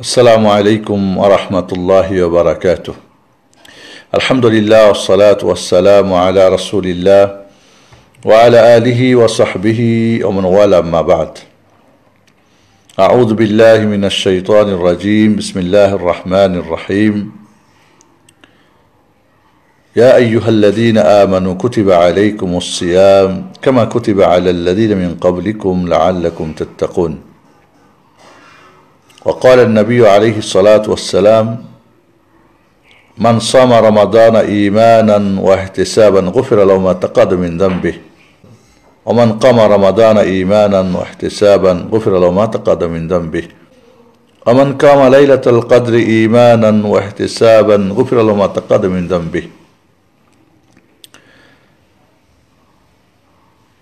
السلام عليكم ورحمة الله وبركاته. الحمد لله والصلاة والسلام على رسول الله وعلى آله وصحبه ومن والاه أما بعد. أعوذ بالله من الشيطان الرجيم. بسم الله الرحمن الرحيم. يا أيها الذين آمنوا كتب عليكم الصيام كما كتب على الذين من قبلكم لعلكم تتقون. وقال النبي عليه الصلاة والسلام: من صام رمضان إيمانا واحتسابا غفر له ما تقدم من ذنبه ومن قام رمضان إيمانا واحتسابا غفر له ما تقدم من ذنبه ومن قام ليلة القدر إيمانا واحتسابا غفر له ما تقدم من ذنبه.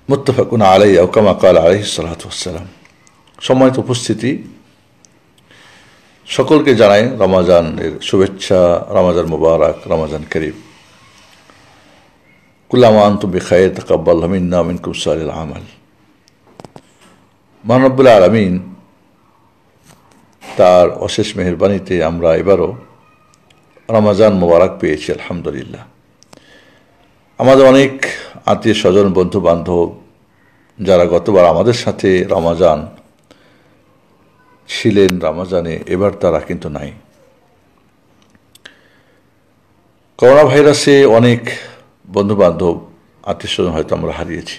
মুত্তাফাকুন আলাইহি আও কামা ক্বাল আলাইহিস সালাতু ওয়াস সালাম। সম্মানিত উপস্থিতি, সকলকে জানাই রমজানের শুভেচ্ছা, রমজান মুবারক, রমজান করিম। কুল্লু আমা আনতুম বিখাইর, তাকাব্বাল মিন্না ওয়া মিনকুম সালিহুল আমাল। মহান রব্বুল আলামিন তার অশেষ মেহেরবানিতে আমরা এবারও রমজান মুবারক পেয়েছি, আলহামদুলিল্লাহ। আমাদের অনেক আত্মীয় স্বজন, বন্ধু বান্ধব যারা গতবার আমাদের সাথে রমজান ছিলেন, রমজানে এবার তারা কিন্তু নাই। করোনা ভাইরাসে অনেক বন্ধু বান্ধব, আত্মীয় স্বজন হয়তো আমরা হারিয়েছি।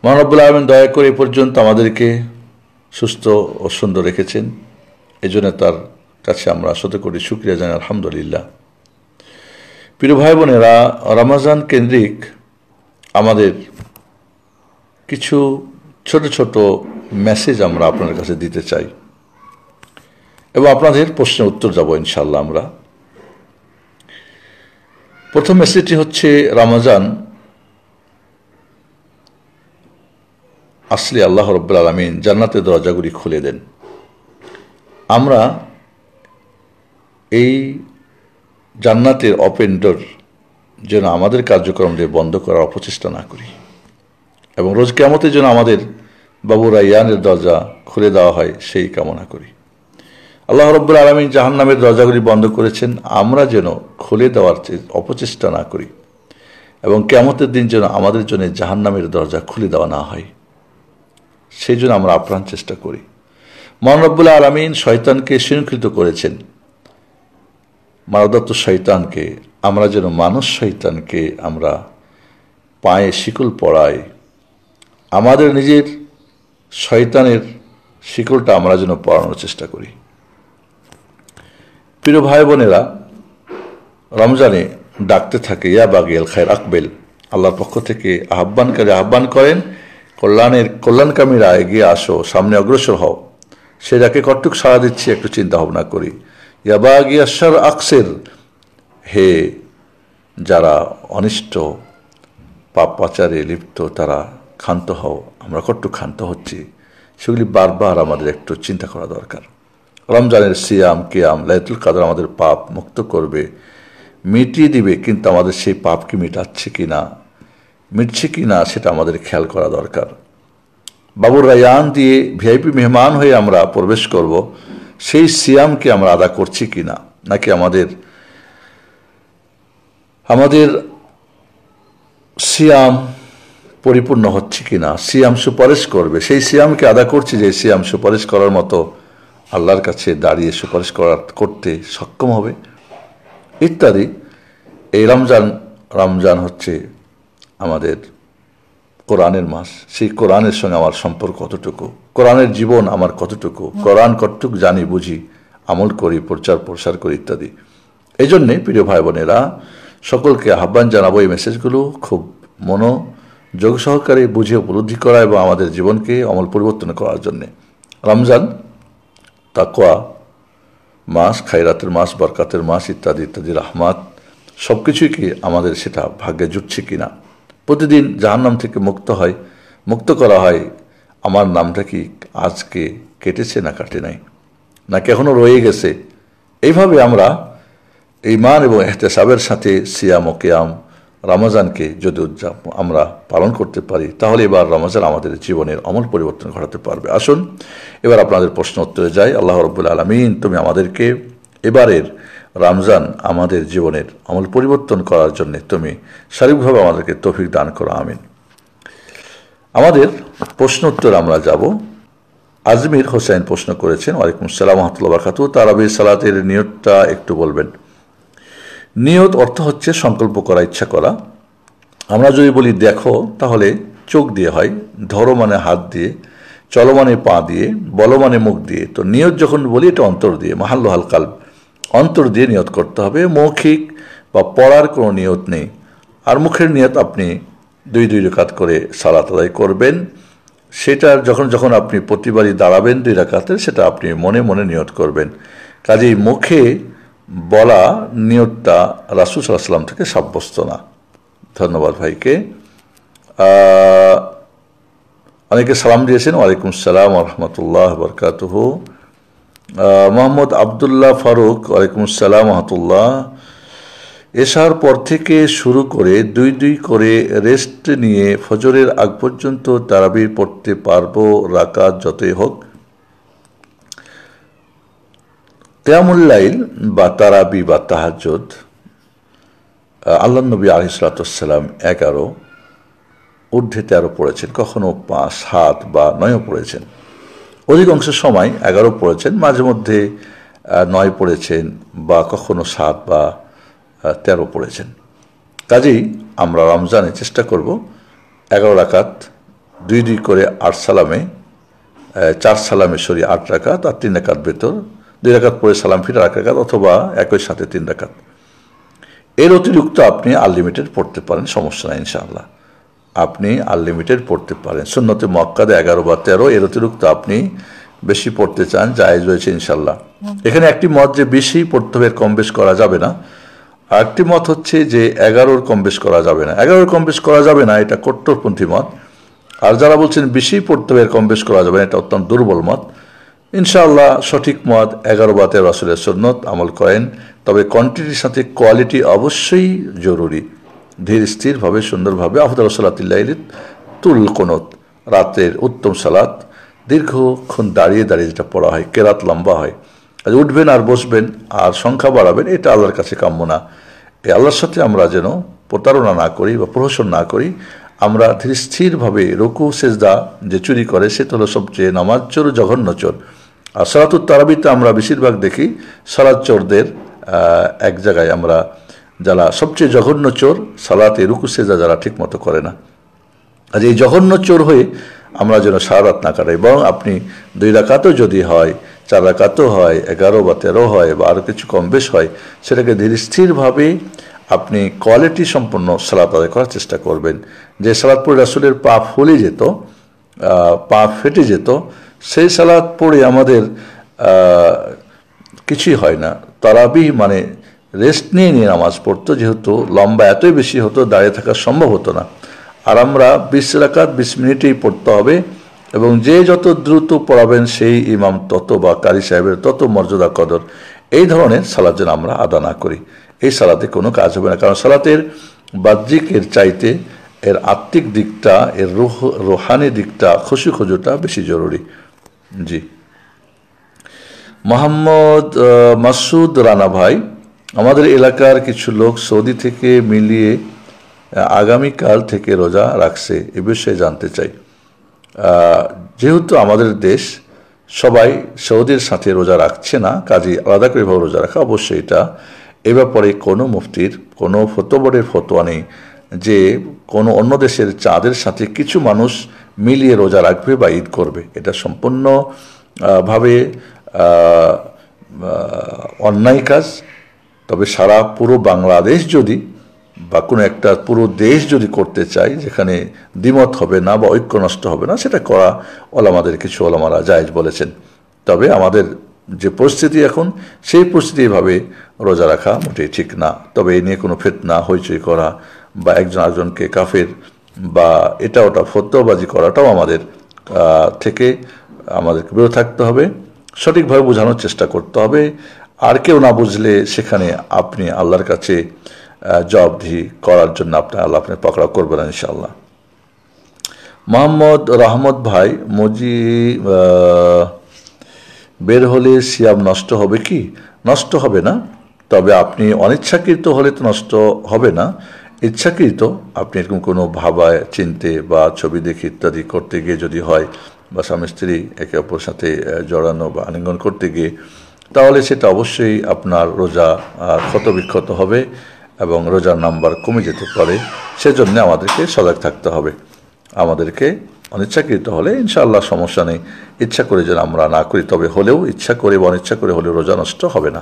মহান রব্বুল আলামিন দয়া করে এ পর্যন্ত আমাদেরকে সুস্থ ও সুন্দর রেখেছেন, এই জন্য তার কাছে আমরা শত কোটি শুকরিয়া জানাই, আলহামদুলিল্লাহ। প্রিয় ভাই বোনেরা, রমজান কেন্দ্রিক আমাদের কিছু ছোট ছোট মেসেজ আমরা আপনাদের কাছে দিতে চাই এবং আপনাদের প্রশ্নের উত্তর যাব ইনশাআল্লাহ আমরা। প্রথম মেসেজটি হচ্ছে, রমজান আসলে আল্লাহ রাব্বুল আলামিন জান্নাতের দরজাগুলি খুলে দেন। আমরা এই জান্নাতের ওপেন ডোর যেন আমাদের কার্যক্রমকে বন্ধ করার অপচেষ্টা না করি এবং রোজ কিয়ামতের জন্য আমাদের বাবু রায়্যানের দরজা খুলে দেওয়া হয় সেই কামনা করি। আল্লাহ রাব্বুল আলামিন জাহান্নামের দরজাগুলি বন্ধ করেছেন, আমরা যেন খুলে দেওয়ার অপচেষ্টা না করি এবং কিয়ামতের দিন যেন আমাদের জন্য জাহান্নামের দরজা খুলে দেওয়া না হয়, সেই জন্য আমরা আপ্রাণ চেষ্টা করি। মহান রব্বুল আলামিন শয়তানকে শৃঙ্খলিত করেছেন, মারদত্ত শয়তানকে, আমরা যেন মানুষ শয়তানকে আমরা পায়ে শিকল পরাই, আমাদের নিজের শয়তানের শিকলটা আমরা যেন পরানোর চেষ্টা করি। প্রিয় ভাই বোনেরা, রমজানে ডাকতে থাকে, ইয়া বাগিয়াল খায়র আকবেল। আল্লাহর পক্ষ থেকে আহ্বানকারী আহ্বান করেন, কল্যাণকামীরা এগিয়ে আসো, সামনে অগ্রসর হও। সে ডাকে কটুক সাড়া দিচ্ছি, একটু চিন্তা ভাবনা করি। ইয়া বাগিয়া শার আকসির, হে যারা অনিষ্ট পাপ পাচারে লিপ্ত তারা ক্ষান্ত হও। আমরা কটুক ক্ষান্ত হচ্ছি, সেগুলি বারবার আমাদের একটু চিন্তা করা দরকার। রমজানের সিয়াম কিয়াম লাইলাতুল কদর আমাদের পাপ মুক্ত করবে, মিটিয়ে দিবে, কিন্তু আমাদের সেই পাপ কি মিটাচ্ছে কিনা, মিটছে কিনা সেটা আমাদের খেয়াল করা দরকার। বাবুর রায়্যান দিয়ে ভিআইপি মেহমান হয়ে আমরা প্রবেশ করব, সেই সিয়ামকে আমরা আদা করছি কিনা, নাকি আমাদের সিয়াম পরিপূর্ণ হচ্ছে কিনা, সিয়াম সুপারিশ করবে, সেই সিয়ামকে আদা করছি যে সিয়াম সুপারিশ করার মতো আল্লাহর কাছে দাঁড়িয়ে সুপারিশ করতে সক্ষম হবে ইত্যাদি। এই রমজান হচ্ছে আমাদের কোরআনের মাস। সেই কোরআনের সঙ্গে আমার সম্পর্ক কতটুকু, কোরআনের জীবন আমার কতটুকু, কোরআন কতটুকু জানি বুঝি, আমল করি, প্রচার প্রসার করি ইত্যাদি। এই জন্যে প্রিয় ভাই বোনেরা, সকলকে আহ্বান জানাবো এই মেসেজগুলো খুব মনোযোগ সহকারে বুঝে উপলব্ধি করা এবং আমাদের জীবনকে আমল পরিবর্তন করার জন্যে। রমজান তাকওয়া মাস, খায়রাতের মাস, বরকাতের মাস ইত্যাদি ইত্যাদি, রহমত সব কিছুই কি আমাদের সেটা ভাগ্যে জুটছে কিনা। প্রতিদিন জাহান্নাম থেকে মুক্ত করা হয়, আমার নামটা কি আজকে কেটেছে না কাটে নাই, নাকি এখনো রয়ে গেছে। এইভাবে আমরা ঈমান এবং ইহতিসাবের সাথে সিয়াম ও কিয়াম রমজানকে যদি আমরা পালন করতে পারি, তাহলে এবার রমজান আমাদের জীবনের আমূল পরিবর্তন ঘটাতে পারবে। আসুন এবার আপনাদের প্রশ্ন উত্তরে যাই। আল্লাহ রাব্বুল আলামিন, তুমি আমাদেরকে এবারের রমজান আমাদের জীবনের আমূল পরিবর্তন করার জন্য তুমি শারীরিকভাবে আমাদেরকে তৌফিক দান করো, আমিন। আমাদের প্রশ্ন উত্তর আমরা যাব। আজমির হোসেন প্রশ্ন করেছেন, ওয়ালাইকুম আসসালাম ওয়া রাহমাতুল্লাহি ওয়া বারাকাতুহু, তারাবির সালাতের নিয়তটা একটু বলবেন। নিয়ত অর্থ হচ্ছে সংকল্প করা, ইচ্ছা করা। আমরা যদি বলি দেখো, তাহলে চোখ দিয়ে হয়, ধরো মানে হাত দিয়ে, চলো মানে পা দিয়ে, বলো মানে মুখ দিয়ে। তো নিয়ত যখন বলি এটা অন্তর দিয়ে, মাহাল্লুহাল কালব, অন্তর দিয়ে নিয়ত করতে হবে। মৌখিক বা পড়ার কোনো নিয়ত নেই। আর মুখের নিয়ত আপনি 2 রাকাত করে সালাত আদায় করবেন। সেটা যখন যখন আপনি প্রতিবারই দাঁড়াবেন 2 রাকাতের, সেটা আপনি মনে মনে নিয়ত করবেন। কাজেই মুখে বলা নিয়তটা রাসূল সাল্লাল্লাহু আলাইহি ওয়াসাল্লাম থেকে সাব্যস্ত না। ধন্যবাদ ভাইকে। অনেকে সালাম দিয়েছেন, ওয়ালাইকুম আসসালাম ওয়া রাহমাতুল্লাহি ওয়া বারাকাতুহু। মোহাম্মদ আবদুল্লাহ ফারুক, ওয়ালাইকুম আসসালাম ওয়া রাহমাতুল্লাহ। এশার পর থেকে শুরু করে 2 করে রেস্ট নিয়ে ফজরের আগ পর্যন্ত তারাবি পড়তে পারবো, রাকাত যতই হোক। কিয়ামুল লাইল বা তারাবি বা তাহাজ্জুদ আল্লাহ নবী আলাইহিস সালাতু ওয়াস সালাম 11 ঊর্ধ্বে 13 পড়েছেন, কখনো 5, 7 বা 9 পড়েছেন। অধিকাংশ সময় 11 পড়েছেন, মাঝে মধ্যে 9 পড়েছেন বা কখনো 7 বা 13 পড়েছেন। কাজেই আমরা রমজানে চেষ্টা করব 11 রাকাত 2 করে 8 সালামে, 4 সালামে 8 রাকাত, আর 3 রাকাত ভেতর 2 রাকাত পড়ে সালাম ফিরে 1 রাকাত, অথবা একই সাথে 3 রাকাত। এর অতিরিক্ত আপনি আনলিমিটেড পড়তে পারেন, সমস্যা নাই ইনশাআল্লাহ। আপনি আনলিমিটেড পড়তে পারেন। সুন্নতে মুআক্কাদা 11 বা 13, এর অতিরিক্ত আপনি বেশি পড়তে চান, জায়েজ রয়েছে ইনশাআল্লাহ। এখানে একটি মত যে বেশি পড়তে হবে, কম বেশ করা যাবে না। আর একটি মত হচ্ছে যে 11 কম বেশ করা যাবে না। 11 কম বেশ করা যাবে না, এটা কট্টরপন্থী মত। আর যারা বলছেন বেশি পড়তে হবে, কম বেশ করা যাবে না, এটা অত্যন্ত দুর্বল মত। ইনশাআল্লাহ সঠিক মত 11 বা 13 রাসূলের সুন্নত আমল করেন। তবে কোয়ান্টিটির সাথে কোয়ালিটি অবশ্যই জরুরি। ধীর স্থিরভাবে সুন্দরভাবে আফদালুস সালাতিল লাইলি তুল কুনুত, রাতের উত্তম সালাত দীর্ঘক্ষণ দাঁড়িয়ে দাঁড়িয়ে যেটা পড়া হয়, কেরাত লম্বা হয়। আজ উঠবেন আর বসবেন আর সংখ্যা বাড়াবেন, এটা আল্লাহর কাছে কাম্য না। এই আল্লাহর সাথে আমরা যেন প্রতারণা না করি বা প্রহসন না করি। আমরা ধীর স্থিরভাবে রুকু সেজদা যে চুরি করে, সেটা হলো সবচেয়ে নামাজ চোর, জঘন্য চোর। আর সালাতুত তারাবিতে আমরা বেশিরভাগ দেখি সালাত চোরদের এক জায়গায়, আমরা যারা সবচেয়ে জঘন্য চোর, সালাতে রুকু সেজদা যারা ঠিক মতো করে না। আজ এই জঘন্য চোর হয়ে আমরা যেন সারা রাত না কাটাই, বরং আপনি 2 রাকাতও যদি হয়, 4 রাকাতও হয়, 11 বা 13 হয়, বা আরও কিছু কম বেশ হয়, সেটাকে ধীর স্থিরভাবে আপনি কোয়ালিটি সম্পন্ন সালাত আদায় করার চেষ্টা করবেন। যে সালাত পড়ে রাসূলের পা ফুলে যেত, পা ফেটে যেত, সেই সালাত পড়ে আমাদের কিছুই হয় না। তারাবি মানে রেস্ট নিয়ে নিয়ে নামাজ পড়তো, যেহেতু লম্বা এতই বেশি হতো, দাঁড়িয়ে থাকা সম্ভব হতো না। আর আমরা 20 রাকাত 20 মিনিটেই পড়তে হবে, এবং যে যত দ্রুত পড়াবেন সেই ইমাম তত, বা কারি সাহেবের তত মর্যাদা কদর। এই ধরনের সালাত যেন আমরা আদা না করি, এই সালাতে কোনো কাজ হবে না। কারণ সালাতের বাহ্যিকের চাইতে এর আত্মিক দিকটা, এর রুহানি দিকটা, খুশি খুজুটা বেশি জরুরি। জি। মোহাম্মদ মাসুদ রানা ভাই, আমাদের এলাকার কিছু লোক সৌদি থেকে মিলিয়ে আগামীকাল থেকে রোজা রাখছে, এ বিষয়ে জানতে চাই। যেহেতু আমাদের দেশ সবাই সৌদির সাথে রোজা রাখছে না, কাজে আলাদা করে ভাবে রোজা রাখা অবশ্যই এটা, এ ব্যাপারে কোনো মুফতির কোনো ফতোয়ার ফতোয়া নেই যে কোনো অন্য দেশের চাঁদের সাথে কিছু মানুষ মিলিয়ে রোজা রাখবে বা ঈদ করবে। এটা সম্পূর্ণ ভাবে অন্যায় কাজ। তবে সারা পুরো বাংলাদেশ যদি বা কোনো একটা পুরো দেশ যদি করতে চাই, যেখানে দ্বিমত হবে না বা ঐক্য নষ্ট হবে না, সেটা করা ওলামাদের কিছু ওলামারা জায়েজ বলেছেন। তবে আমাদের যে পরিস্থিতি এখন, সেই পরিস্থিতি এভাবে রোজা রাখা মোটেই ঠিক না। তবে এই নিয়ে কোনো ফিতনা হইচই করা বা একজন আরেকজনকে কাফের বা এটা ওটা ফতোয়াবাজি করাটাও আমাদের থেকে আমাদেরকে বিরত থাকতে হবে। সঠিকভাবে বোঝানোর চেষ্টা করতে হবে। আর কেউ না বুঝলে সেখানে আপনি আল্লাহর কাছে জবাবদিহি করার জন্য আল্লাহ আপনি পাকড়াও করবেন ইনশাআল্লাহ। মোহাম্মদ রহমত ভাই, বের হলে সিয়াম নষ্ট হবে কি? নষ্ট হবে না, তবে আপনি অনিচ্ছাকৃত হলে তো নষ্ট হবে না। ইচ্ছাকৃত আপনি এরকম কোনো ভাবায় চিনতে বা ছবি দেখে ইত্যাদি করতে গিয়ে যদি হয়, বা স্বামী স্ত্রী একে অপরের সাথে জড়ানো বা আলিঙ্গন করতে গিয়ে, তাহলে সেটা অবশ্যই আপনার রোজা ক্ষতবিক্ষত হবে এবং রোজার নাম্বার কমে যেতে পারে। সেজন্য আমাদেরকে সজাগ থাকতে হবে। আমাদেরকে অনিচ্ছাকৃত হলে ইনশাআল্লাহ সমস্যা নেই, ইচ্ছা করে যেন আমরা না করি, তবে হলেও ইচ্ছা করে বা অনিচ্ছা করে হলেও রোজা নষ্ট হবে না।